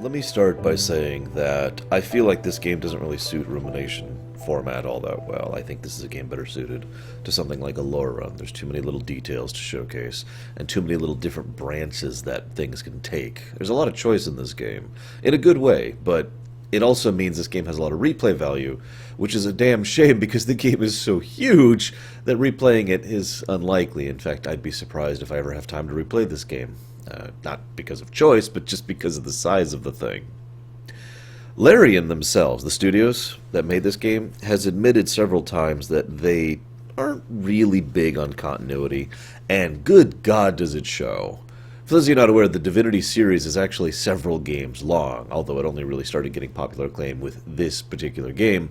Let me start by saying that I feel like this game doesn't really suit Rumination format all that well. I think this is a game better suited to something like a lore run. There's too many little details to showcase, and too many little different branches that things can take. There's a lot of choice in this game, in a good way, but it also means this game has a lot of replay value, which is a damn shame because the game is so huge that replaying it is unlikely. In fact, I'd be surprised if I ever have time to replay this game. Not because of choice, but just because of the size of the thing. Larian themselves, the studios that made this game, has admitted several times that they aren't really big on continuity, and good God does it show. For those of you not aware, the Divinity series is actually several games long, although it only really started getting popular acclaim with this particular game.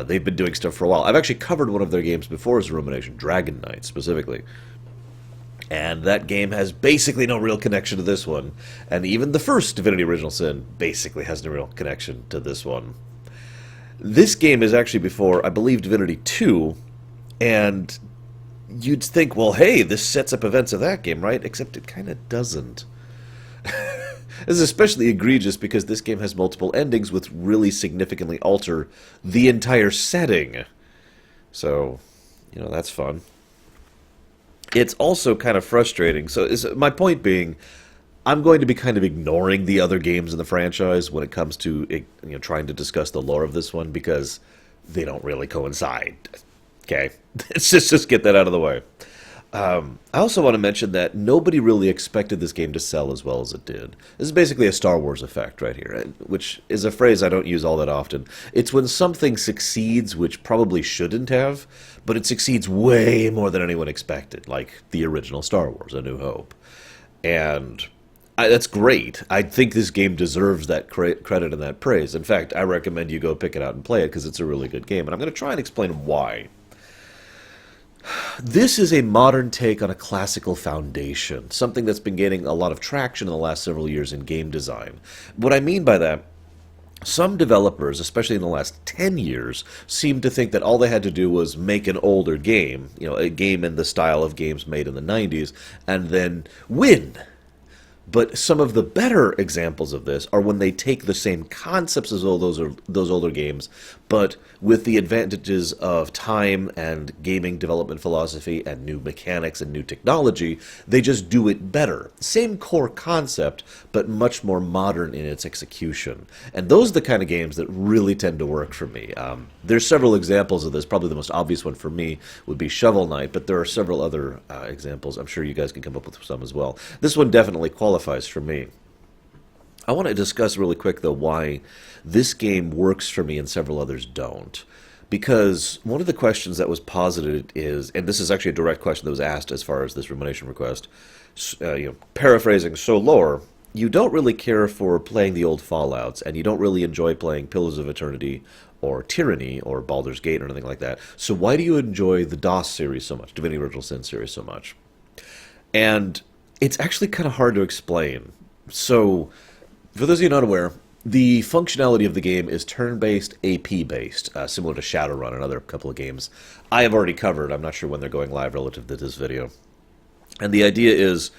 They've been doing stuff for a while. I've actually covered one of their games before as Rumination, Dragon Knight specifically. And that game has basically no real connection to this one. And even the first Divinity Original Sin basically has no real connection to this one. This game is actually before, I believe, Divinity 2, and you'd think, well, hey, this sets up events of that game, right? Except it kind of doesn't. This is especially egregious because this game has multiple endings which really significantly alter the entire setting. So, that's fun. It's also kind of frustrating. So my point being, I'm going to be kind of ignoring the other games in the franchise when it comes to trying to discuss the lore of this one because they don't really coincide. Okay, let's just get that out of the way. I also want to mention that nobody really expected this game to sell as well as it did. This is basically a Star Wars effect right here, which is a phrase I don't use all that often. It's when something succeeds which probably shouldn't have, but it succeeds way more than anyone expected, like the original Star Wars, A New Hope. And that's great. I think this game deserves that credit and that praise. In fact, I recommend you go pick it out and play it because it's a really good game, and I'm going to try and explain why. This is a modern take on a classical foundation, something that's been gaining a lot of traction in the last several years in game design. What I mean by that, some developers, especially in the last 10 years, seem to think that all they had to do was make an older game, a game in the style of games made in the 90s, and then win. But some of the better examples of this are when they take the same concepts as all those older games, but with the advantages of time and gaming development philosophy and new mechanics and new technology, they just do it better. Same core concept, but much more modern in its execution. And those are the kind of games that really tend to work for me. There's several examples of this. Probably the most obvious one for me would be Shovel Knight, but there are several other examples. I'm sure you guys can come up with some as well. This one definitely qualifies for me. I want to discuss really quick, though, why this game works for me and several others don't. Because one of the questions that was posited is, and this is actually a direct question that was asked as far as this Rumination request, paraphrasing so lore, you don't really care for playing the old Fallouts, and you don't really enjoy playing Pillars of Eternity or Tyranny or Baldur's Gate or anything like that. So why do you enjoy the DOS series so much, Divinity Original Sin series so much? And it's actually kind of hard to explain. So, for those of you not aware, the functionality of the game is turn-based, AP-based, similar to Shadowrun and other couple of games I have already covered. I'm not sure when they're going live relative to this video. And the idea is,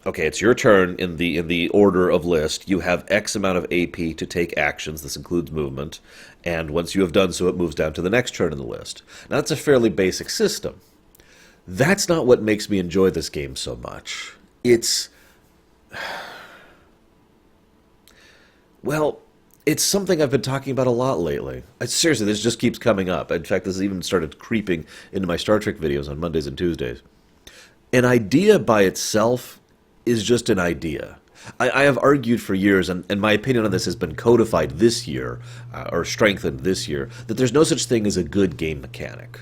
okay, it's your turn in the order of list. You have X amount of AP to take actions. This includes movement. And once you have done so, it moves down to the next turn in the list. Now, that's a fairly basic system. That's not what makes me enjoy this game so much. Well, it's something I've been talking about a lot lately. Seriously, this just keeps coming up. In fact, this even started creeping into my Star Trek videos on Mondays and Tuesdays. An idea by itself is just an idea. I have argued for years, and my opinion on this has been codified this year, or strengthened this year, that there's no such thing as a good game mechanic.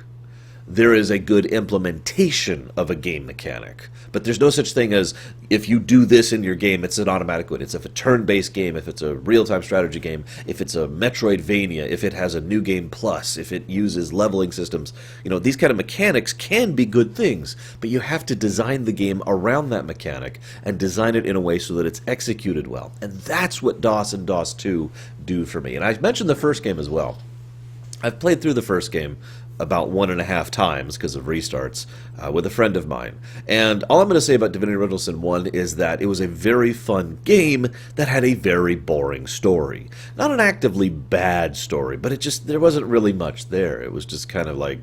There is a good implementation of a game mechanic. But there's no such thing as, if you do this in your game, it's an automatic win. It's if a turn-based game, if it's a real-time strategy game, if it's a Metroidvania, if it has a New Game Plus, if it uses leveling systems. These kind of mechanics can be good things, but you have to design the game around that mechanic and design it in a way so that it's executed well. And that's what DOS and DOS 2 do for me. And I mentioned the first game as well. I've played through the first game about 1.5 times because of restarts with a friend of mine. And all I'm going to say about Divinity Original Sin 1 is that it was a very fun game that had a very boring story. Not an actively bad story, but there wasn't really much there. It was just kind of like,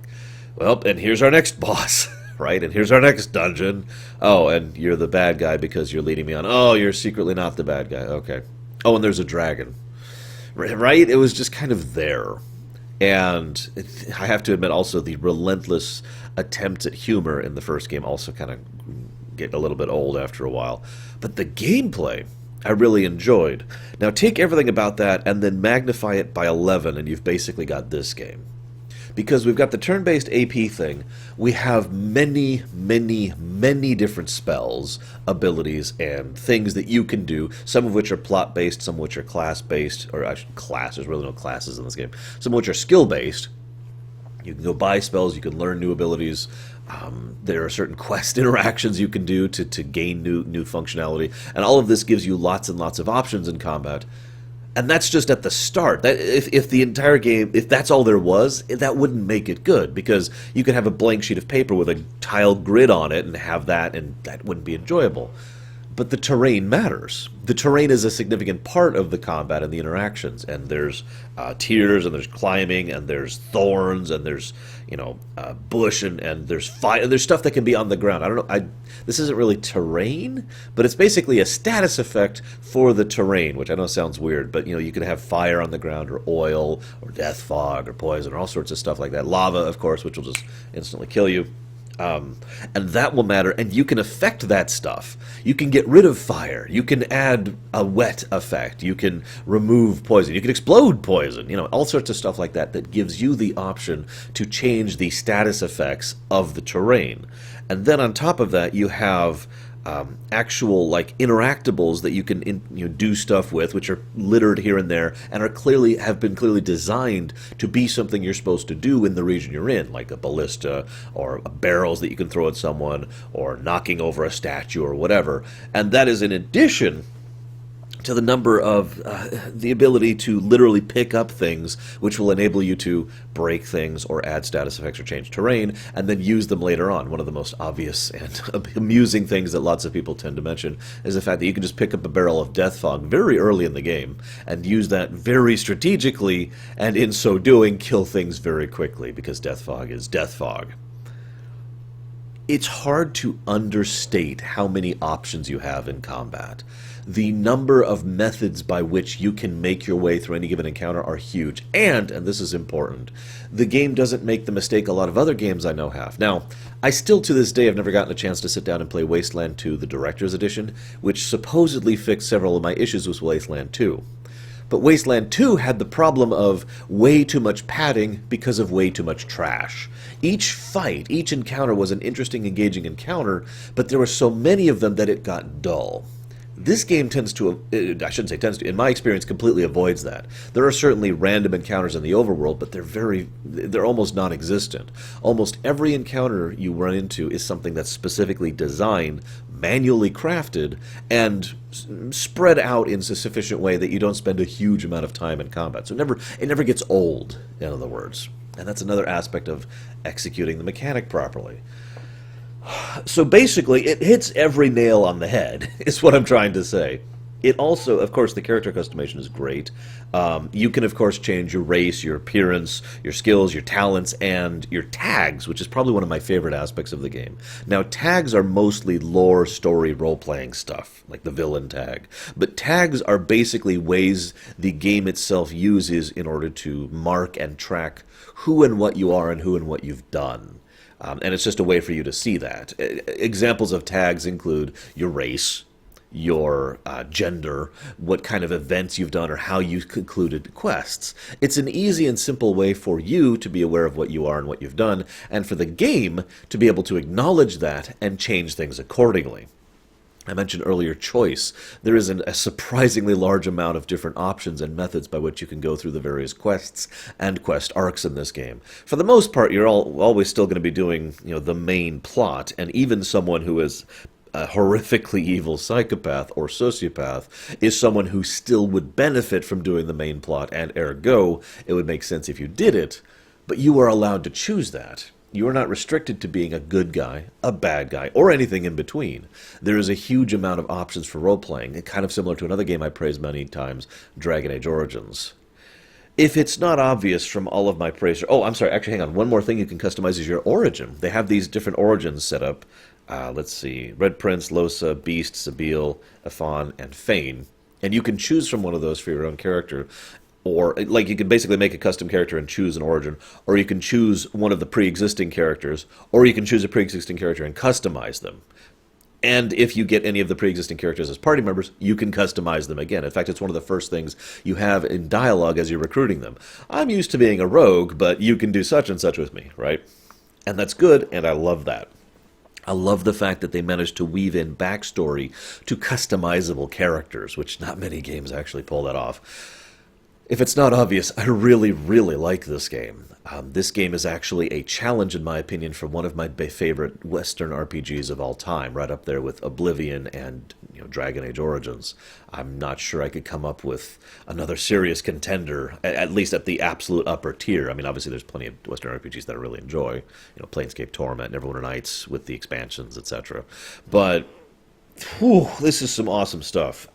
well, and here's our next boss. Right, and here's our next dungeon. Oh, and you're the bad guy because you're leading me on. Oh, you're secretly not the bad guy. Okay. Oh, and there's a dragon. Right? It was just kind of there. And I have to admit also the relentless attempts at humor in the first game also kind of get a little bit old after a while. But the gameplay, I really enjoyed. Now take everything about that and then magnify it by 11 and you've basically got this game. Because we've got the turn-based AP thing, we have many, many, many different spells, abilities, and things that you can do, some of which are plot-based, some of which are class-based, or actually there's really no classes in this game, some of which are skill-based. You can go buy spells, you can learn new abilities, there are certain quest interactions you can do to gain new functionality, and all of this gives you lots and lots of options in combat. And that's just at the start. If the entire game, if that's all there was, that wouldn't make it good, because you could have a blank sheet of paper with a tile grid on it and have that, and that wouldn't be enjoyable. But the terrain matters. The terrain is a significant part of the combat and the interactions, and there's tiers, and there's climbing, and there's thorns, and there's bush, and there's fire, and there's stuff that can be on the ground. I don't know. This isn't really terrain, but it's basically a status effect for the terrain, which I know sounds weird, but you can have fire on the ground, or oil, or death fog, or poison, or all sorts of stuff like that. Lava, of course, which will just instantly kill you. And that will matter, and you can affect that stuff. You can get rid of fire. You can add a wet effect. You can remove poison. You can explode poison. All sorts of stuff like that gives you the option to change the status effects of the terrain. And then on top of that, you have actual interactables that you can do stuff with, which are littered here and there, and have been clearly designed to be something you're supposed to do in the region you're in, like a ballista or barrels that you can throw at someone, or knocking over a statue or whatever. And that is in addition to the number of the ability to literally pick up things, which will enable you to break things or add status effects or change terrain, and then use them later on. One of the most obvious and amusing things that lots of people tend to mention is the fact that you can just pick up a barrel of death fog very early in the game and use that very strategically, and in so doing kill things very quickly, because death fog is death fog. It's hard to understate how many options you have in combat. The number of methods by which you can make your way through any given encounter are huge. And this is important, the game doesn't make the mistake a lot of other games I know have. Now, I still to this day have never gotten a chance to sit down and play Wasteland 2, the Director's Edition, which supposedly fixed several of my issues with Wasteland 2. But Wasteland 2 had the problem of way too much padding because of way too much trash. Each fight, each encounter was an interesting, engaging encounter, but there were so many of them that it got dull. This game tends to, I shouldn't say tends to, in my experience, completely avoids that. There are certainly random encounters in the overworld, but they're almost non-existent. Almost every encounter you run into is something that's specifically designed, manually crafted, and spread out in a sufficient way that you don't spend a huge amount of time in combat. So it never gets old, in other words. And that's another aspect of executing the mechanic properly. So basically, it hits every nail on the head, is what I'm trying to say. It also, of course, the character customization is great. You can, of course, change your race, your appearance, your skills, your talents, and your tags, which is probably one of my favorite aspects of the game. Now, tags are mostly lore, story, role-playing stuff, like the villain tag. But tags are basically ways the game itself uses in order to mark and track who and what you are and who and what you've done. And it's just a way for you to see that. Examples of tags include your race, your gender, what kind of events you've done, or how you concluded quests. It's an easy and simple way for you to be aware of what you are and what you've done, and for the game to be able to acknowledge that and change things accordingly. I mentioned earlier choice. There is a surprisingly large amount of different options and methods by which you can go through the various quests and quest arcs in this game. For the most part, you're always still going to be doing the main plot, and even someone who is a horrifically evil psychopath or sociopath is someone who still would benefit from doing the main plot, and ergo, it would make sense if you did it. But you are allowed to choose that. You are not restricted to being a good guy, a bad guy, or anything in between. There is a huge amount of options for role-playing, kind of similar to another game I praised many times, Dragon Age Origins. If it's not obvious from all of my praise... Oh, I'm sorry, actually, hang on. One more thing you can customize is your origin. They have these different origins set up. Let's see. Red Prince, Losa, Beast, Sabille, Afon, and Fane. And you can choose from one of those for your own character. Or, like, you can basically make a custom character and choose an origin. Or you can choose one of the pre-existing characters. Or you can choose a pre-existing character and customize them. And if you get any of the pre-existing characters as party members, you can customize them again. In fact, it's one of the first things you have in dialogue as you're recruiting them. I'm used to being a rogue, but you can do such and such with me, right? And that's good, and I love that. I love the fact that they managed to weave in backstory to customizable characters, which not many games actually pull that off. If it's not obvious, I really, really like this game. This game is actually a challenge, in my opinion, for one of my favorite Western RPGs of all time, right up there with Oblivion and Dragon Age Origins. I'm not sure I could come up with another serious contender, at least at the absolute upper tier. I mean, obviously there's plenty of Western RPGs that I really enjoy, Planescape Torment, Neverwinter Nights with the expansions, etc. But, whew, this is some awesome stuff.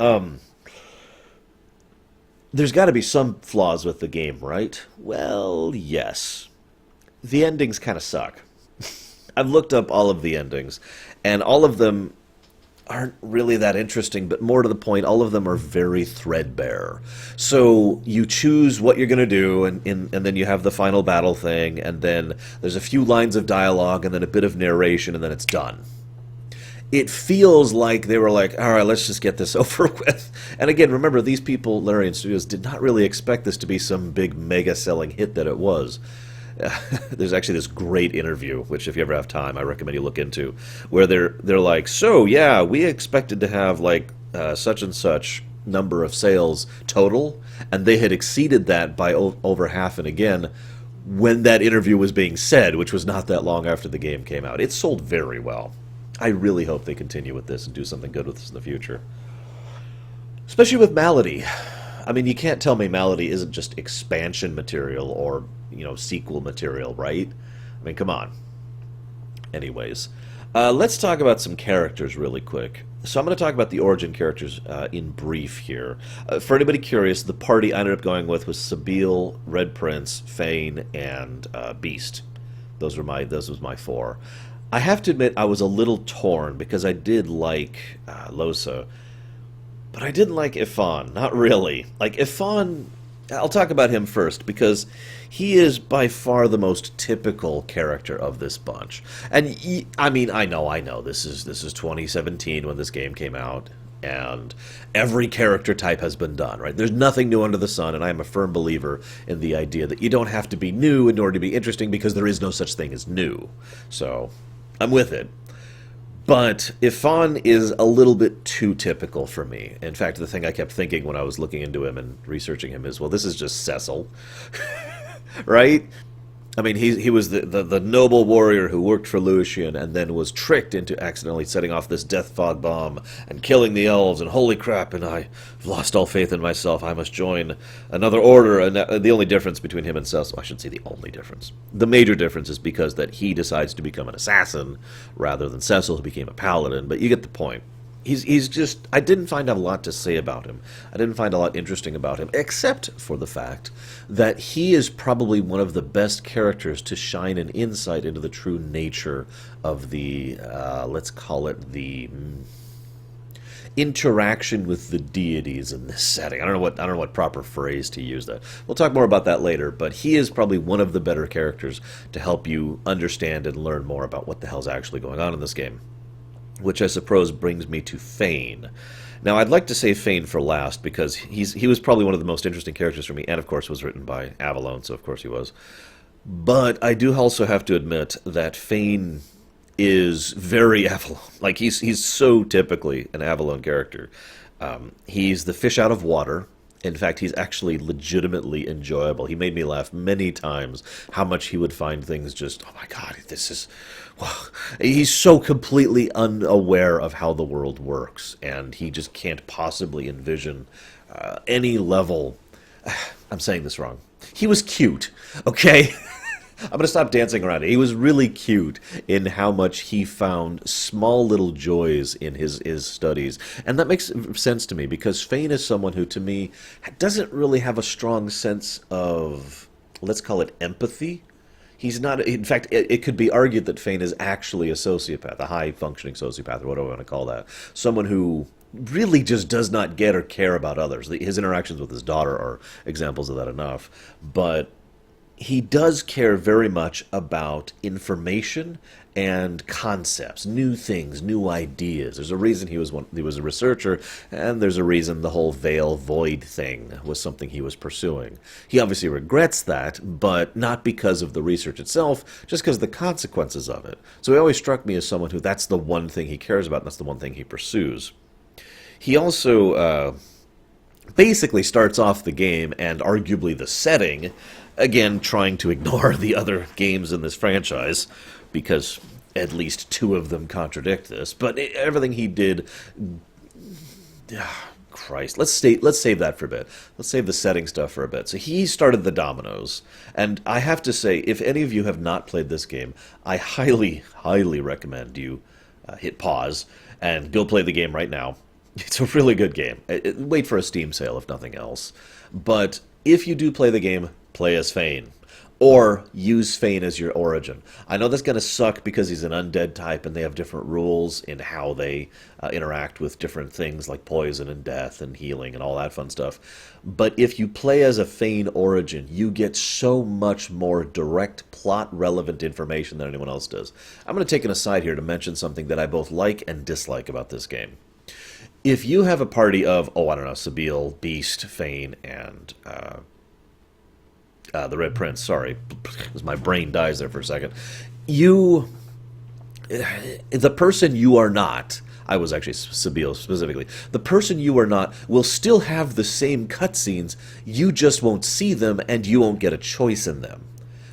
There's got to be some flaws with the game, right? Well, yes. The endings kind of suck. I've looked up all of the endings, and all of them aren't really that interesting, but more to the point, all of them are very threadbare. So you choose what you're going to do, and then you have the final battle thing, and then there's a few lines of dialogue, and then a bit of narration, and then it's done. It feels like they were like, all right, let's just get this over with. And again, remember, these people, Larian Studios, did not really expect this to be some big mega-selling hit that it was. There's actually this great interview, which if you ever have time, I recommend you look into, where they're like, so, yeah, we expected to have, like, such and such number of sales total, and they had exceeded that by over half and again when that interview was being said, which was not that long after the game came out. It sold very well. I really hope they continue with this and do something good with this in the future. Especially with Malady. I mean, you can't tell me Malady isn't just expansion material or, sequel material, right? I mean, come on. Anyways, let's talk about some characters really quick. So I'm going to talk about the origin characters in brief here. For anybody curious, the party I ended up going with was Sabille, Red Prince, Fane, and Beast. Those was my four. I have to admit I was a little torn because I did like Losa, but I didn't like Ifan. Not really. Like Ifan, I'll talk about him first because he is by far the most typical character of this bunch. And I know this is 2017 when this game came out, and every character type has been done, right? There's nothing new under the sun, and I am a firm believer in the idea that you don't have to be new in order to be interesting because there is no such thing as new. So I'm with it. But Ifan is a little bit too typical for me. In fact, the thing I kept thinking when I was looking into him and researching him is, well, this is just Cecil. Right? I mean, he was the noble warrior who worked for Lucian and then was tricked into accidentally setting off this death fog bomb and killing the elves, and holy crap, and I've lost all faith in myself. I must join another order. And the only difference between him and Cecil, I shouldn't say the only difference. The major difference is because that he decides to become an assassin rather than Cecil, who became a paladin, but you get the point. He's just... I didn't find a lot to say about him. I didn't find a lot interesting about him, except for the fact that he is probably one of the best characters to shine an insight into the true nature of the, let's call it the interaction with the deities in this setting. I don't know what proper phrase to use that. We'll talk more about that later, but he is probably one of the better characters to help you understand and learn more about what the hell's actually going on in this game. Which I suppose brings me to Fane. Now, I'd like to say Fane for last, because he was probably one of the most interesting characters for me, and of course was written by Avalon, so of course he was. But I do also have to admit that Fane is very Avalon. Like, he's so typically an Avalon character. He's the fish out of water. In fact, he's actually legitimately enjoyable. He made me laugh many times how much he would find things just, oh my god, this is... Well, he's so completely unaware of how the world works, and he just can't possibly envision any level... I'm saying this wrong. He was cute, okay? I'm going to stop dancing around it. He was really cute in how much he found small little joys in his studies. And that makes sense to me because Fane is someone who, to me, doesn't really have a strong sense of, let's call it empathy. He's not, in fact, it could be argued that Fane is actually a sociopath, a high-functioning sociopath, or whatever you want to call that. Someone who really just does not get or care about others. His interactions with his daughter are examples of that enough. But he does care very much about information and concepts, new things, new ideas. There's a reason he was a researcher, and there's a reason the whole veil void thing was something he was pursuing. He obviously regrets that, but not because of the research itself, just because of the consequences of it. So he always struck me as someone who that's the one thing he cares about, and that's the one thing he pursues. He also basically starts off the game and arguably the setting, again, trying to ignore the other games in this franchise, because at least two of them contradict this. But everything he did... Christ, let's save that for a bit. Let's save the setting stuff for a bit. So he started the dominoes, and I have to say, if any of you have not played this game, I highly, highly recommend you hit pause and go play the game right now. It's a really good game. Wait for a Steam sale, if nothing else. But if you do play the game, play as Fane. Or use Fane as your origin. I know that's going to suck because he's an undead type and they have different rules in how they interact with different things like poison and death and healing and all that fun stuff. But if you play as a Fane origin, you get so much more direct plot-relevant information than anyone else does. I'm going to take an aside here to mention something that I both like and dislike about this game. If you have a party of, I don't know, Sabille, Beast, Fane, and the Red Prince, sorry, because my brain dies there for a second. The person you are not, I was actually Sabille specifically, the person you are not will still have the same cutscenes, you just won't see them and you won't get a choice in them.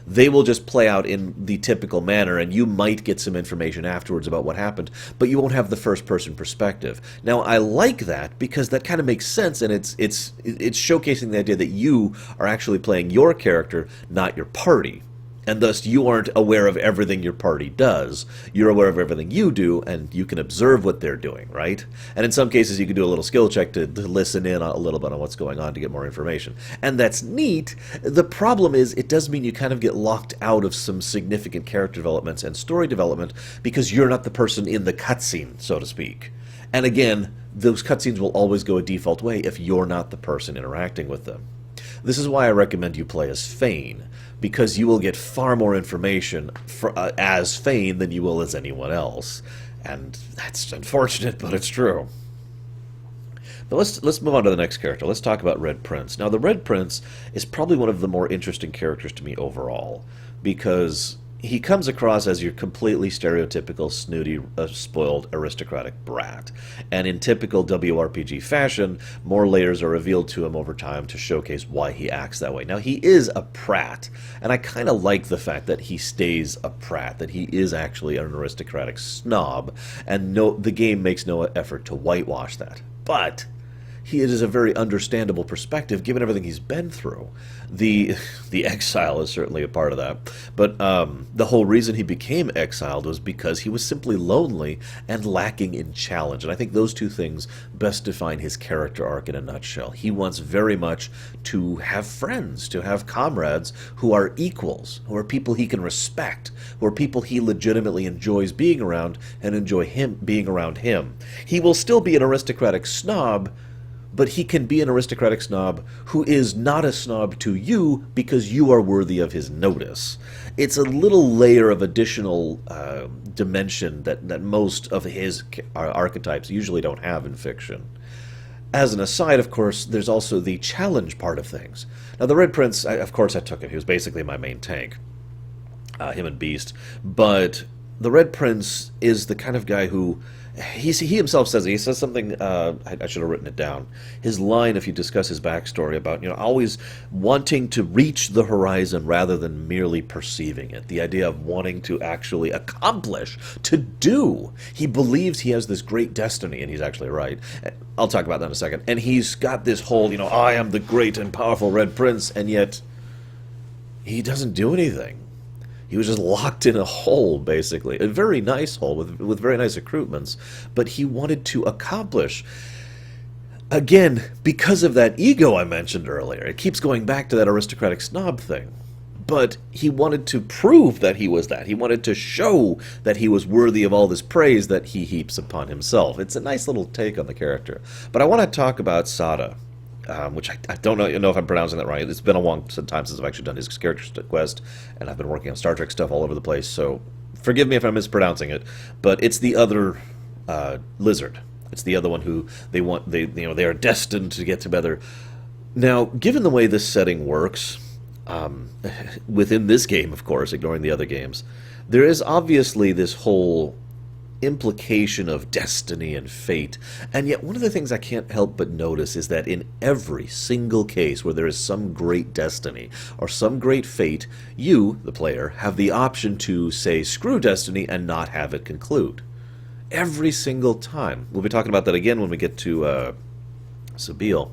They will just play out in the typical manner, and you might get some information afterwards about what happened, but you won't have the first-person perspective. Now, I like that because that kind of makes sense, and it's showcasing the idea that you are actually playing your character, not your party. And thus, you aren't aware of everything your party does. You're aware of everything you do, and you can observe what they're doing, right? And in some cases, you can do a little skill check to listen in a little bit on what's going on to get more information. And that's neat. The problem is, it does mean you kind of get locked out of some significant character developments and story development because you're not the person in the cutscene, so to speak. And again, those cutscenes will always go a default way if you're not the person interacting with them. This is why I recommend you play as Fane, because you will get far more information as Fane than you will as anyone else. And that's unfortunate, but it's true. But let's move on to the next character. Let's talk about Red Prince. Now, the Red Prince is probably one of the more interesting characters to me overall, because he comes across as your completely stereotypical, snooty, spoiled, aristocratic brat. And in typical WRPG fashion, more layers are revealed to him over time to showcase why he acts that way. Now, he is a prat, and I kind of like the fact that he stays a prat, that he is actually an aristocratic snob, and the game makes no effort to whitewash that. But it is a very understandable perspective given everything he's been through. The exile is certainly a part of that. But the whole reason he became exiled was because he was simply lonely and lacking in challenge. And I think those two things best define his character arc in a nutshell. He wants very much to have friends, to have comrades who are equals, who are people he can respect, who are people he legitimately enjoys being around and enjoy him being around him. He will still be an aristocratic snob, but he can be an aristocratic snob who is not a snob to you because you are worthy of his notice. It's a little layer of additional dimension that most of his archetypes usually don't have in fiction. As an aside, of course, there's also the challenge part of things. Now, the Red Prince, of course I took him. He was basically my main tank, him and Beast. But the Red Prince is the kind of guy who... He himself says it. He says something, I should have written it down. His line, if you discuss his backstory about, always wanting to reach the horizon rather than merely perceiving it. The idea of wanting to actually accomplish, to do. He believes he has this great destiny, and he's actually right. I'll talk about that in a second. And he's got this whole, I am the great and powerful Red Prince, and yet he doesn't do anything. He was just locked in a hole, basically. A very nice hole with very nice accoutrements. But he wanted to accomplish, again, because of that ego I mentioned earlier. It keeps going back to that aristocratic snob thing. But he wanted to prove that he was that. He wanted to show that he was worthy of all this praise that he heaps upon himself. It's a nice little take on the character. But I want to talk about Sada. Which I don't know if I'm pronouncing that right. It's been a long time since I've actually done his character quest, and I've been working on Star Trek stuff all over the place, so forgive me if I'm mispronouncing it, but it's the other lizard. It's the other one who they are destined to get together. Now, given the way this setting works, within this game, of course, ignoring the other games, there is obviously this whole implication of destiny and fate, and yet one of the things I can't help but notice is that in every single case where there is some great destiny or some great fate, you, the player, have the option to say screw destiny and not have it conclude. Every single time. We'll be talking about that again when we get to Sabine.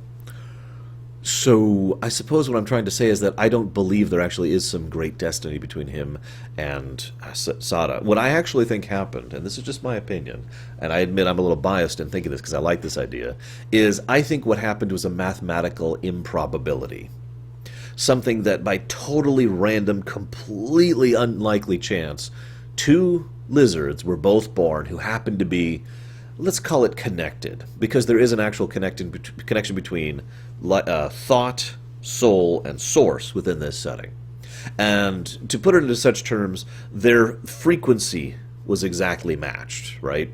So I suppose what I'm trying to say is that I don't believe there actually is some great destiny between him and Sada. What I actually think happened, and this is just my opinion, and I admit I'm a little biased in thinking this because I like this idea, is I think what happened was a mathematical improbability. Something that by totally random, completely unlikely chance, two lizards were both born who happened to be, let's call it connected, because there is an actual connection between thought, soul, and source within this setting. And to put it into such terms, their frequency was exactly matched, right?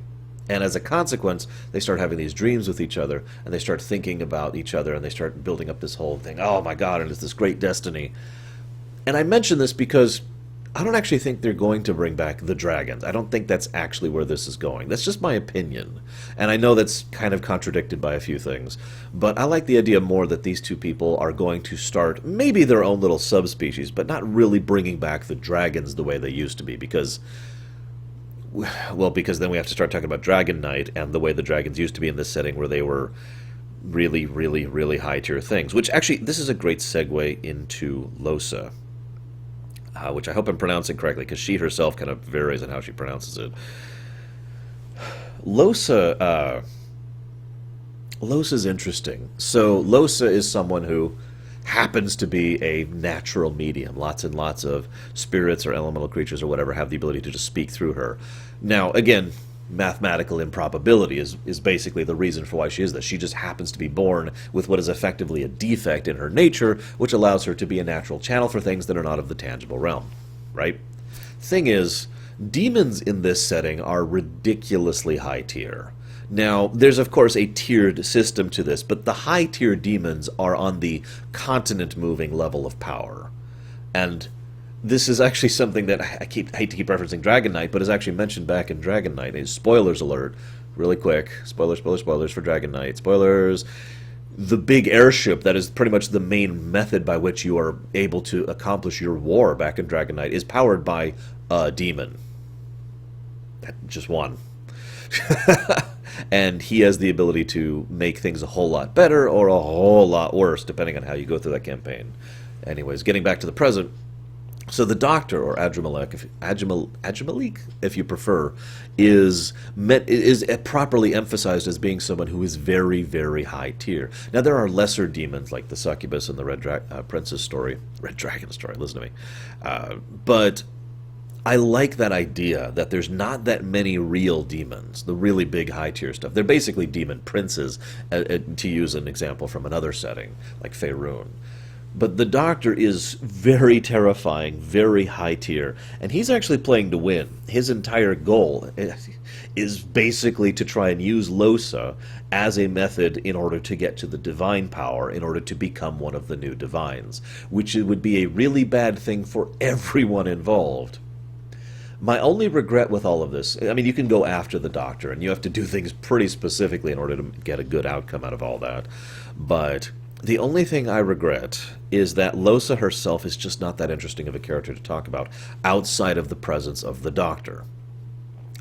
And as a consequence, they start having these dreams with each other, and they start thinking about each other, and they start building up this whole thing. Oh my God, and it's this great destiny. And I mention this because I don't actually think they're going to bring back the dragons. I don't think that's actually where this is going. That's just my opinion. And I know that's kind of contradicted by a few things. But I like the idea more that these two people are going to start maybe their own little subspecies, but not really bringing back the dragons the way they used to be. Because then we have to start talking about Dragon Knight and the way the dragons used to be in this setting where they were really, really, really high-tier things. Which actually, this is a great segue into Losa. Which I hope I'm pronouncing correctly, because she herself kind of varies on how she pronounces it. Losa's interesting. So Losa is someone who happens to be a natural medium. Lots and lots of spirits or elemental creatures or whatever have the ability to just speak through her. Now, again, mathematical improbability is basically the reason for why she is this. She just happens to be born with what is effectively a defect in her nature, which allows her to be a natural channel for things that are not of the tangible realm, right? Thing is, demons in this setting are ridiculously high tier. Now, there's of course a tiered system to this, but the high tier demons are on the continent-moving level of power. And this is actually something that I hate to keep referencing Dragon Knight, but is actually mentioned back in Dragon Knight. Spoilers alert, really quick. Spoilers for Dragon Knight. Spoilers. The big airship that is pretty much the main method by which you are able to accomplish your war back in Dragon Knight is powered by a demon. Just one. And he has the ability to make things a whole lot better or a whole lot worse, depending on how you go through that campaign. Anyways, getting back to the present. So the Doctor, or Adramalik, if you prefer, is properly emphasized as being someone who is very, very high tier. Now, there are lesser demons like the Succubus and the Red Dragon story. Listen to me. But I like that idea that there's not that many real demons, the really big high tier stuff. They're basically demon princes, to use an example from another setting, like Faerun. But the Doctor is very terrifying, very high tier, and he's actually playing to win. His entire goal is basically to try and use Losa as a method in order to get to the divine power, in order to become one of the new divines, which would be a really bad thing for everyone involved. My only regret with all of this, I mean, you can go after the Doctor, and you have to do things pretty specifically in order to get a good outcome out of all that, but the only thing I regret is that Losa herself is just not that interesting of a character to talk about outside of the presence of the Doctor,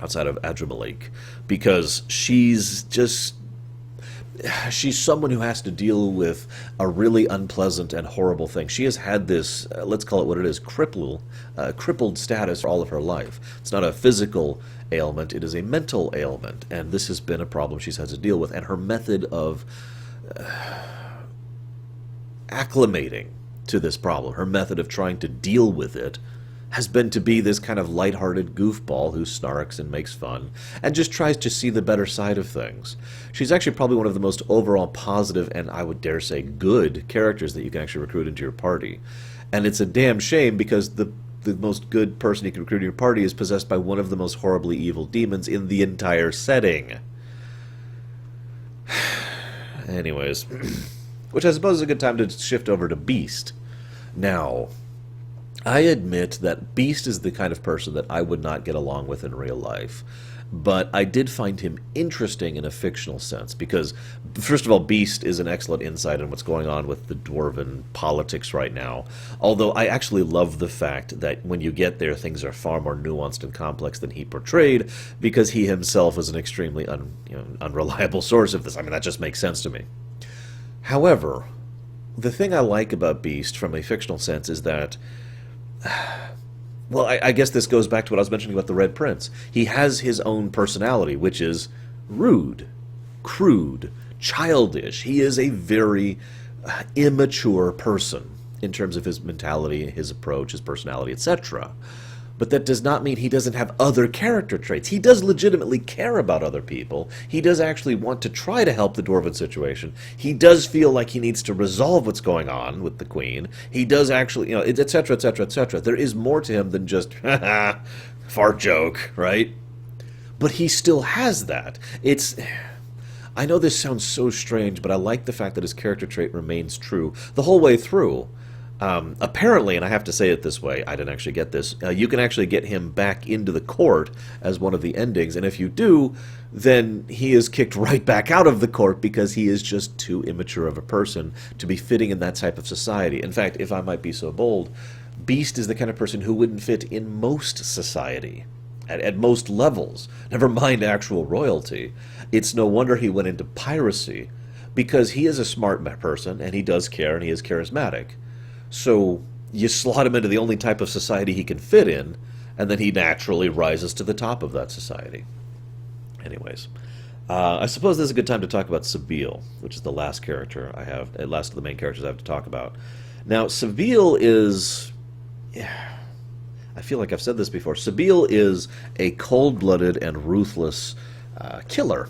outside of Adramalik, because she's just she's someone who has to deal with a really unpleasant and horrible thing. She has had this, let's call it what it is, crippled status for all of her life. It's not a physical ailment, it is a mental ailment, and this has been a problem she's had to deal with, and her method of acclimating to this problem, her method of trying to deal with it, has been to be this kind of lighthearted goofball who snarks and makes fun and just tries to see the better side of things. She's actually probably one of the most overall positive and, I would dare say, good characters that you can actually recruit into your party. And it's a damn shame because the most good person you can recruit into your party is possessed by one of the most horribly evil demons in the entire setting. Anyways, which I suppose is a good time to shift over to Beast. Now, I admit that Beast is the kind of person that I would not get along with in real life, but I did find him interesting in a fictional sense, because, first of all, Beast is an excellent insight on what's going on with the dwarven politics right now, although I actually love the fact that when you get there, things are far more nuanced and complex than he portrayed, because he himself is an extremely unreliable source of this. I mean, that just makes sense to me. However, the thing I like about Beast from a fictional sense is that, well, I guess this goes back to what I was mentioning about the Red Prince. He has his own personality, which is rude, crude, childish. He is a very immature person in terms of his mentality, his approach, his personality, etc. But that does not mean he doesn't have other character traits. He does legitimately care about other people. He does actually want to try to help the dwarven situation. He does feel like he needs to resolve what's going on with the queen. He does actually, etc., etc., etc. There is more to him than just, fart joke, right? But he still has that. I know this sounds so strange, but I like the fact that his character trait remains true the whole way through. Apparently, and I have to say it this way, I didn't actually get this, you can actually get him back into the court as one of the endings, and if you do, then he is kicked right back out of the court because he is just too immature of a person to be fitting in that type of society. In fact, if I might be so bold, Beast is the kind of person who wouldn't fit in most society. At most levels, never mind actual royalty. It's no wonder he went into piracy, because he is a smart person, and he does care, and he is charismatic. So you slot him into the only type of society he can fit in, and then he naturally rises to the top of that society. Anyways, I suppose this is a good time to talk about Sabine, which is the last character I have, last of the main characters I have to talk about. Now, Sabine is, I feel like I've said this before, Sabine is a cold-blooded and ruthless killer.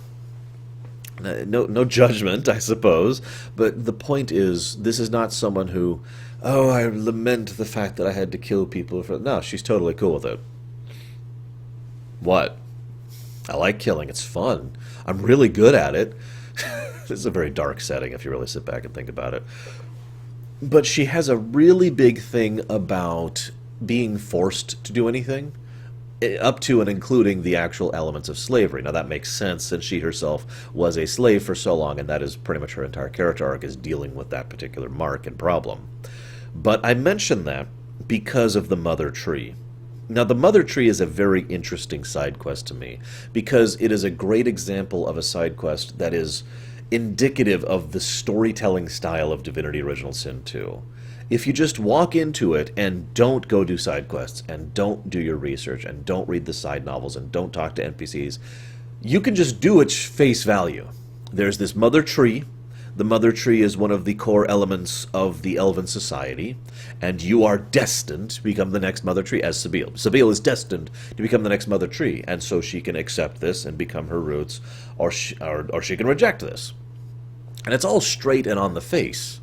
No judgment, I suppose, but the point is, this is not someone who, oh, I lament the fact that I had to kill people. No, she's totally cool with it. What? I like killing, it's fun. I'm really good at it. This is a very dark setting if you really sit back and think about it. But she has a really big thing about being forced to do anything, up to and including the actual elements of slavery. Now that makes sense, since she herself was a slave for so long, and that is pretty much her entire character arc, is dealing with that particular mark and problem. But I mention that because of the Mother Tree. Now, the Mother Tree is a very interesting side quest to me, because it is a great example of a side quest that is indicative of the storytelling style of Divinity Original Sin 2. If you just walk into it and don't go do side quests, and don't do your research, and don't read the side novels, and don't talk to NPCs, you can just do it face value. There's this Mother Tree. The Mother Tree is one of the core elements of the Elven society, and you are destined to become the next Mother Tree as Sabine. Sabine is destined to become the next Mother Tree, and so she can accept this and become her roots, or she can reject this. And it's all straight and on the face.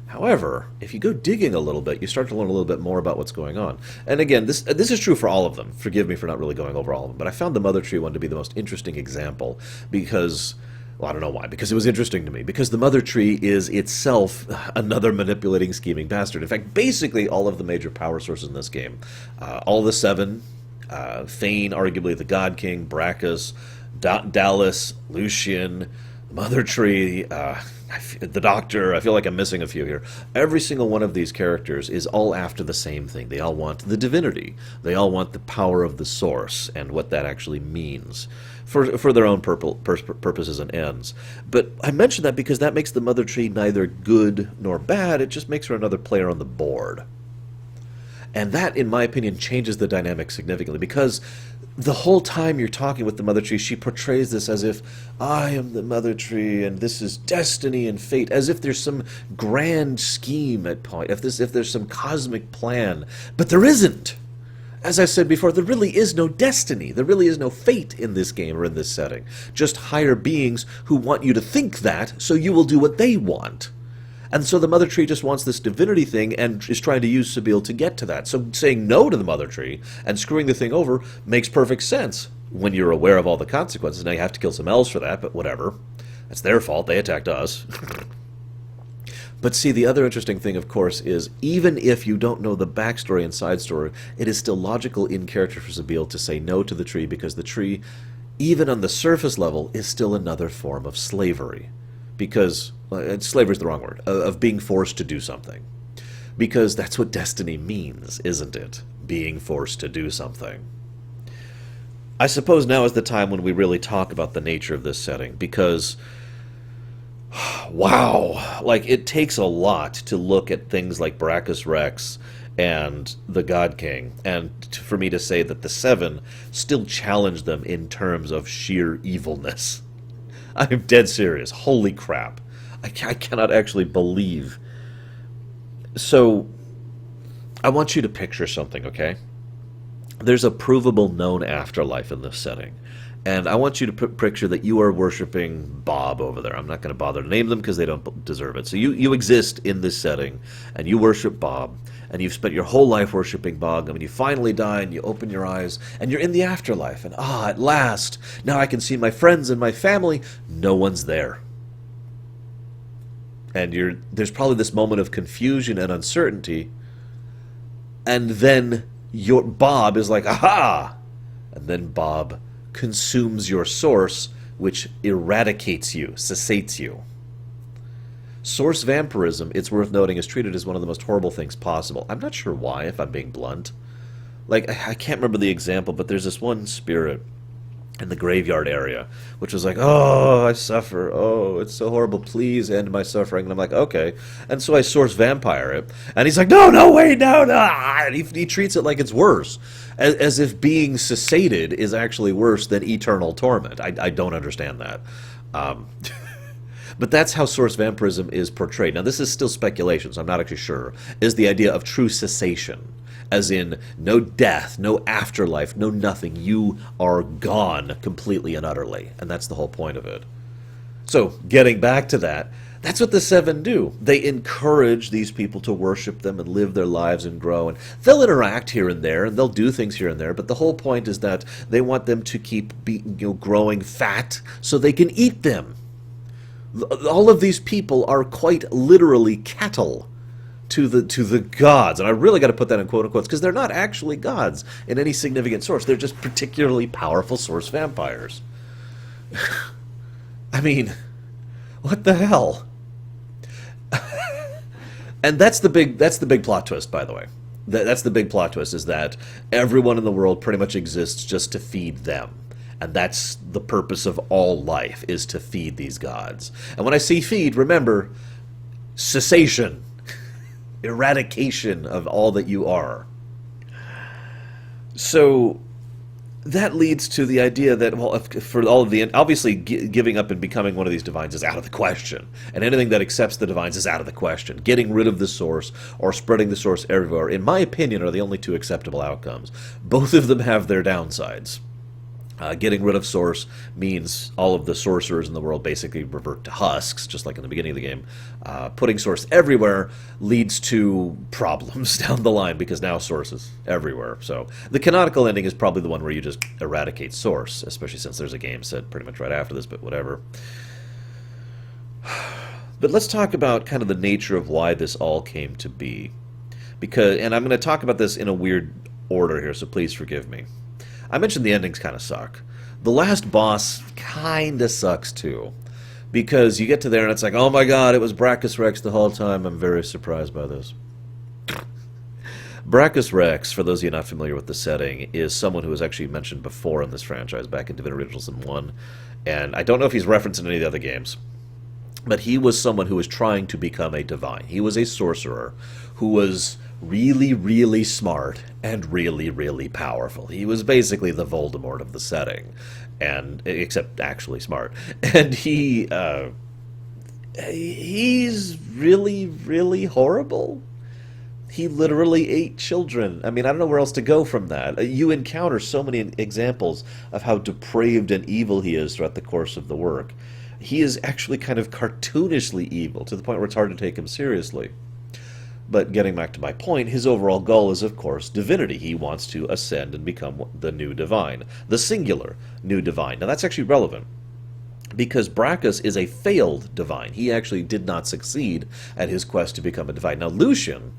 However, if you go digging a little bit, you start to learn a little bit more about what's going on. And again, this is true for all of them. Forgive me for not really going over all of them, but I found the Mother Tree one to be the most interesting example because, well, I don't know why, because it was interesting to me. Because the Mother Tree is itself another manipulating, scheming bastard. In fact, basically all of the major power sources in this game, all the seven, Thane, arguably the God King, Brachus, Dallas, Lucian, Mother Tree, the Doctor, I feel like I'm missing a few here. Every single one of these characters is all after the same thing. They all want the divinity. They all want the power of the source and what that actually means for their own purposes and ends. But I mention that because that makes the Mother Tree neither good nor bad. It just makes her another player on the board. And that, in my opinion, changes the dynamic significantly because the whole time you're talking with the Mother Tree, she portrays this as if I am the Mother Tree and this is destiny and fate, as if there's some grand scheme at point, if there's some cosmic plan. But there isn't. As I said before, there really is no destiny. There really is no fate in this game or in this setting. Just higher beings who want you to think that, so you will do what they want. And so the Mother Tree just wants this divinity thing and is trying to use Sabine to get to that. So saying no to the Mother Tree and screwing the thing over makes perfect sense when you're aware of all the consequences. Now you have to kill some elves for that, but whatever. That's their fault. They attacked us. But see, the other interesting thing, of course, is even if you don't know the backstory and side story, it is still logical in character for Sabine to say no to the tree because the tree, even on the surface level, is still another form of slavery. Because slavery is the wrong word, of being forced to do something. Because that's what destiny means, isn't it? Being forced to do something. I suppose now is the time when we really talk about the nature of this setting, because, wow, like, it takes a lot to look at things like Brachus Rex and the God King, and for me to say that the Seven still challenge them in terms of sheer evilness. I'm dead serious. Holy crap. I cannot actually believe. So, I want you to picture something, okay? There's a provable known afterlife in this setting. And I want you to picture that you are worshiping Bob over there. I'm not going to bother to name them because they don't deserve it. So you exist in this setting, and you worship Bob, and you've spent your whole life worshiping Bob, and you finally die, and you open your eyes, and you're in the afterlife, and at last, now I can see my friends and my family. No one's there. And there's probably this moment of confusion and uncertainty, and then your Bob is like, aha! And then Bob consumes your source, which eradicates you, cessates you. Source vampirism, it's worth noting, is treated as one of the most horrible things possible. I'm not sure why, if I'm being blunt. Like, I can't remember the example, but there's this one spirit in the graveyard area, which was like, oh, I suffer, oh, it's so horrible, please end my suffering. And I'm like, okay. And so I source vampire it, and he's like, no, wait, no. And he treats it like it's worse, as if being cessated is actually worse than eternal torment. I don't understand that. But that's how source vampirism is portrayed. Now, this is still speculation, so I'm not actually sure, is the idea of true cessation. As in, no death, no afterlife, no nothing. You are gone completely and utterly. And that's the whole point of it. So, getting back to that, that's what the Seven do. They encourage these people to worship them and live their lives and grow. And they'll interact here and there, and they'll do things here and there. But the whole point is that they want them to keep growing fat so they can eat them. All of these people are quite literally cattle to the gods, and I really got to put that in quote-unquotes, because they're not actually gods in any significant source. They're just particularly powerful source vampires. I mean, what the hell? And that's the big plot twist, by the way. That's the big plot twist, is that everyone in the world pretty much exists just to feed them. And that's the purpose of all life, is to feed these gods. And when I say feed, remember, cessation. Eradication of all that you are. So that leads to the idea that, well, for all of the, obviously giving up and becoming one of these divines is out of the question, and anything that accepts the divines is out of the question. Getting rid of the source or spreading the source everywhere, in my opinion, are the only two acceptable outcomes. Both of them have their downsides. Getting rid of source means all of the sorcerers in the world basically revert to husks, just like in the beginning of the game. Putting source everywhere leads to problems down the line, because now source is everywhere. So the canonical ending is probably the one where you just eradicate source, especially since there's a game set pretty much right after this, but whatever. But let's talk about kind of the nature of why this all came to be. And I'm going to talk about this in a weird order here, so please forgive me. I mentioned the endings kind of suck. The last boss kind of sucks too. Because you get to there and it's like, oh my god, it was Brachus Rex the whole time. I'm very surprised by this. Brachus Rex, for those of you not familiar with the setting, is someone who was actually mentioned before in this franchise, back in Divinity Original Sin 1. And I don't know if he's referenced in any of the other games, but he was someone who was trying to become a divine. He was a sorcerer who was really, really smart and really, really powerful. He was basically the Voldemort of the setting, and except actually smart. And he's really, really horrible. He literally ate children. I mean, I don't know where else to go from that. You encounter so many examples of how depraved and evil he is throughout the course of the work. He is actually kind of cartoonishly evil, to the point where it's hard to take him seriously. But getting back to my point, his overall goal is, of course, divinity. He wants to ascend and become the new divine, the singular new divine. Now, that's actually relevant, because Brachus is a failed divine. He actually did not succeed at his quest to become a divine. Now, Lucian,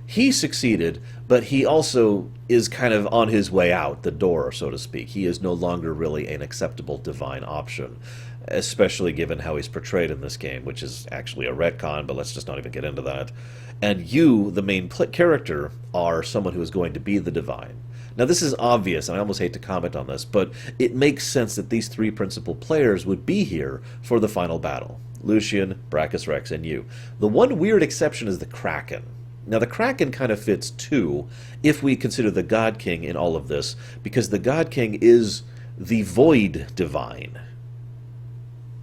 he succeeded, but he also is kind of on his way out the door, so to speak. He is no longer really an acceptable divine option, especially given how he's portrayed in this game, which is actually a retcon, but let's just not even get into that. And you, the main character, are someone who is going to be the divine. Now, this is obvious, and I almost hate to comment on this, but it makes sense that these three principal players would be here for the final battle. Lucian, Brachus Rex, and you. The one weird exception is the Kraken. Now, the Kraken kind of fits too, if we consider the God King in all of this, because the God King is the Void Divine.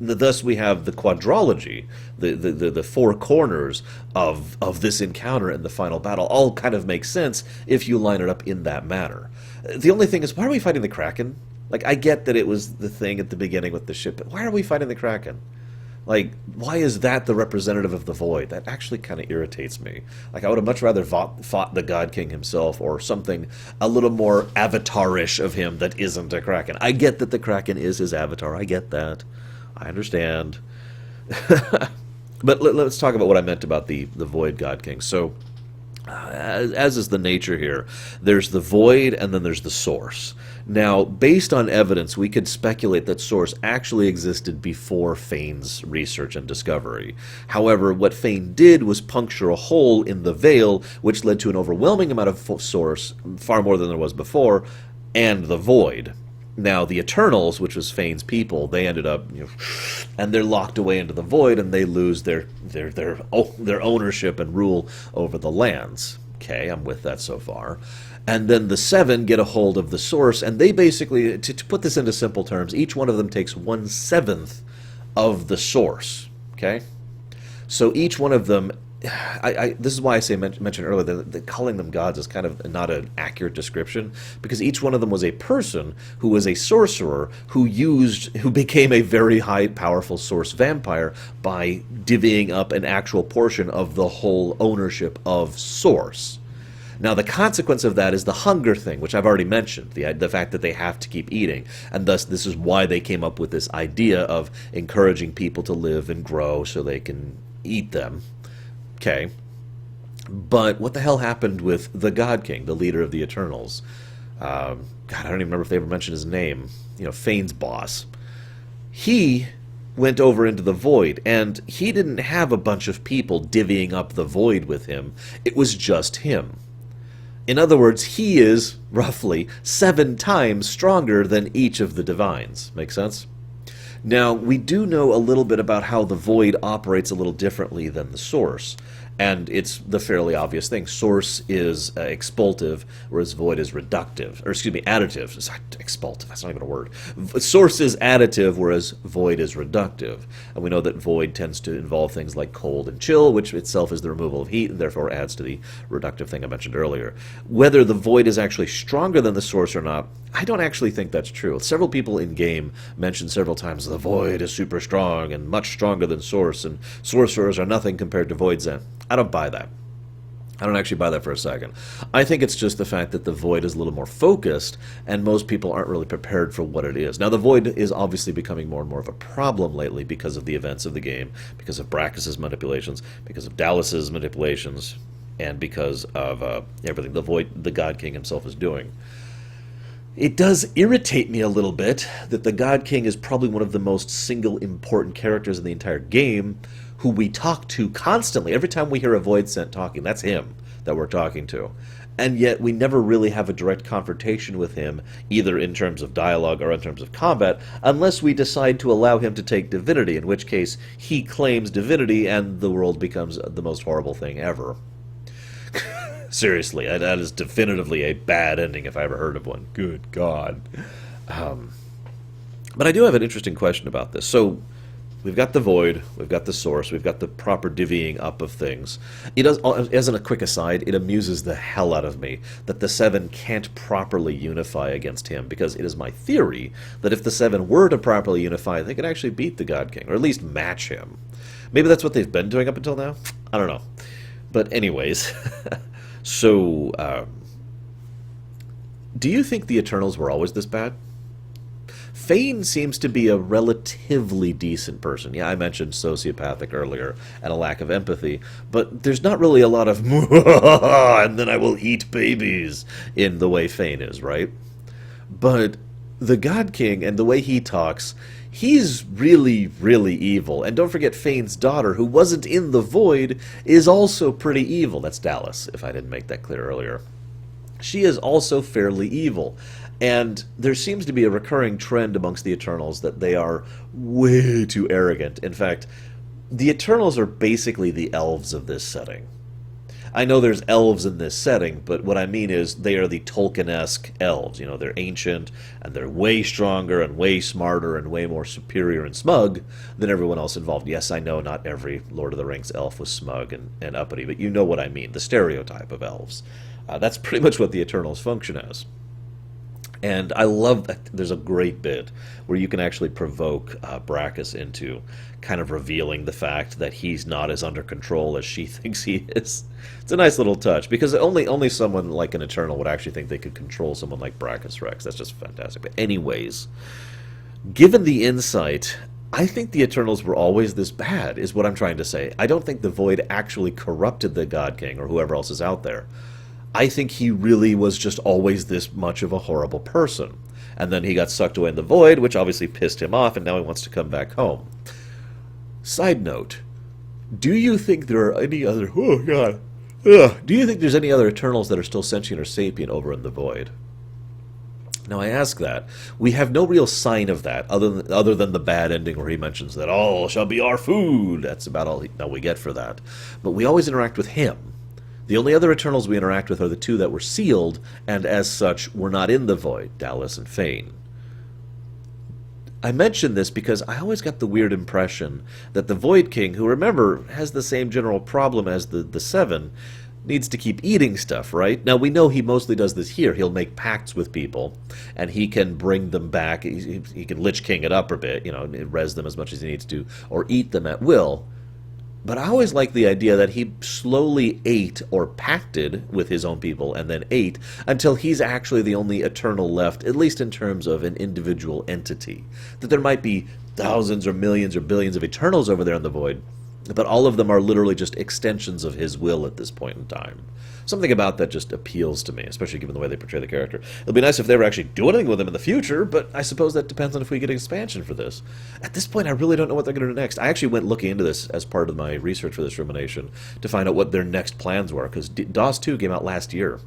Thus, we have the quadrology, the four corners of this encounter and the final battle, all kind of make sense if you line it up in that manner. The only thing is, why are we fighting the Kraken? Like, I get that it was the thing at the beginning with the ship, but why are we fighting the Kraken? Like, why is that the representative of the Void? That actually kind of irritates me. Like, I would have much rather fought the God King himself, or something a little more Avatar-ish of him that isn't a Kraken. I get that the Kraken is his avatar. I get that. I understand. But let's talk about what I meant about the Void God King. So, as is the nature here, there's the Void and then there's the Source. Now, based on evidence, we could speculate that Source actually existed before Fane's research and discovery. However, what Fane did was puncture a hole in the veil, which led to an overwhelming amount of Source, far more than there was before, and the Void. Now, the Eternals, which was Fane's people, they ended up, and they're locked away into the Void, and they lose their ownership and rule over the lands. Okay, I'm with that so far. And then the Seven get a hold of the Source, and they basically, to put this into simple terms, each one of them takes 1/7 of the Source. Okay? So each one of them, this is why I mentioned earlier that calling them gods is kind of not an accurate description, because each one of them was a person who was a sorcerer who became a very high powerful Source vampire by divvying up an actual portion of the whole ownership of Source. Now, the consequence of that is the hunger thing, which I've already mentioned, the fact that they have to keep eating, and thus this is why they came up with this idea of encouraging people to live and grow so they can eat them. Okay, but what the hell happened with the God King, the leader of the Eternals? God, I don't even remember if they ever mentioned his name. Fane's boss. He went over into the Void, and he didn't have a bunch of people divvying up the Void with him. It was just him. In other words, he is, roughly, 7 times stronger than each of the divines. Make sense? Now, we do know a little bit about how the Void operates a little differently than the Source, and it's the fairly obvious thing. Source is expulsive, whereas Void is reductive, or excuse me, additive. It's not expulsive, that's not even a word. Source is additive, whereas Void is reductive. And we know that Void tends to involve things like cold and chill, which itself is the removal of heat, and therefore adds to the reductive thing I mentioned earlier. Whether the Void is actually stronger than the Source or not, I don't actually think that's true. Several people in-game mentioned several times the Void is super strong and much stronger than Source, and sorcerers are nothing compared to Void Zen. I don't buy that. I don't actually buy that for a second. I think it's just the fact that the Void is a little more focused, and most people aren't really prepared for what it is. Now, the Void is obviously becoming more and more of a problem lately because of the events of the game, because of Brachus's manipulations, because of Dallas's manipulations, and because of everything the God King himself is doing. It does irritate me a little bit that the God King is probably one of the most single important characters in the entire game who we talk to constantly. Every time we hear a Void Scent talking, that's him that we're talking to. And yet we never really have a direct confrontation with him, either in terms of dialogue or in terms of combat, unless we decide to allow him to take Divinity, in which case he claims Divinity and the world becomes the most horrible thing ever. Seriously, that is definitively a bad ending if I ever heard of one. Good God. But I do have an interesting question about this. So, we've got the Void, we've got the Source, we've got the proper divvying up of things. It does, as a quick aside, it amuses the hell out of me that the Seven can't properly unify against him, because it is my theory that if the Seven were to properly unify, they could actually beat the God King, or at least match him. Maybe that's what they've been doing up until now? I don't know. But anyways... So, do you think the Eternals were always this bad? Fane seems to be a relatively decent person. Yeah, I mentioned sociopathic earlier and a lack of empathy, but there's not really a lot of and then I will eat babies in the way Fane is, right? But the God King and the way he talks, he's really, really evil. And don't forget Fane's daughter, who wasn't in the Void, is also pretty evil. That's Dallas, if I didn't make that clear earlier. She is also fairly evil. And there seems to be a recurring trend amongst the Eternals that they are way too arrogant. In fact, the Eternals are basically the elves of this setting. I know there's elves in this setting, but what I mean is they are the Tolkien-esque elves. You know, they're ancient, and they're way stronger, and way smarter, and way more superior and smug than everyone else involved. Yes, I know not every Lord of the Rings elf was smug and uppity, but you know what I mean, the stereotype of elves. That's pretty much what the Eternals function as. And I love that there's a great bit where you can actually provoke Brackus into kind of revealing the fact that he's not as under control as she thinks he is. It's a nice little touch, because only someone like an Eternal would actually think they could control someone like Brackus Rex. That's just fantastic. But anyways, given the insight, I think the Eternals were always this bad, is what I'm trying to say. I don't think the Void actually corrupted the God King or whoever else is out there. I think he really was just always this much of a horrible person. And then he got sucked away in the Void, which obviously pissed him off, and now he wants to come back home. Side note, do you think there are any other... Oh, God. Ugh. Do you think there's any other Eternals that are still sentient or sapient over in the Void? Now, I ask that. We have no real sign of that, other than the bad ending where he mentions that all shall be our food. That's about all we get for that. But we always interact with him. The only other Eternals we interact with are the two that were sealed, and as such, were not in the Void, Dallas and Fane. I mention this because I always got the weird impression that the Void King, who, remember, has the same general problem as the Seven, needs to keep eating stuff, right? Now, we know he mostly does this here. He'll make pacts with people, and he can bring them back. He can Lich King it up a bit, you know, res them as much as he needs to, or eat them at will. But I always like the idea that he slowly ate or pacted with his own people and then ate until he's actually the only Eternal left, at least in terms of an individual entity. That there might be thousands or millions or billions of Eternals over there in the Void, but all of them are literally just extensions of his will at this point in time. Something about that just appeals to me, especially given the way they portray the character. It'll be nice if they ever actually do anything with him in the future, but I suppose that depends on if we get an expansion for this. At this point, I really don't know what they're going to do next. I actually went looking into this as part of my research for this Rumination to find out what their next plans were, because DOS 2 came out last year.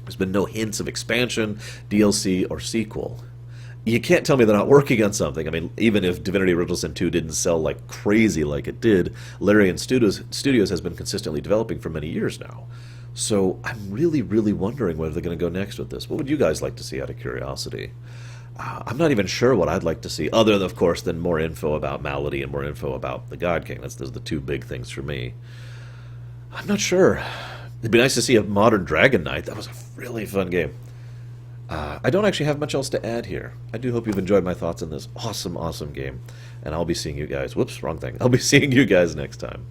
There's been no hints of expansion, DLC, or sequel. You can't tell me they're not working on something. I mean, even if Divinity Original Sin 2 didn't sell like crazy like it did, Larian Studios has been consistently developing for many years now. So I'm really, really wondering where they're going to go next with this. What would you guys like to see out of curiosity? I'm not even sure what I'd like to see, other than, of course, than more info about Malady and more info about the God King. Those are the two big things for me. I'm not sure. It'd be nice to see a modern Dragon Knight. That was a really fun game. I don't actually have much else to add here. I do hope you've enjoyed my thoughts on this awesome, awesome game. And I'll be seeing you guys... Whoops, wrong thing. I'll be seeing you guys next time.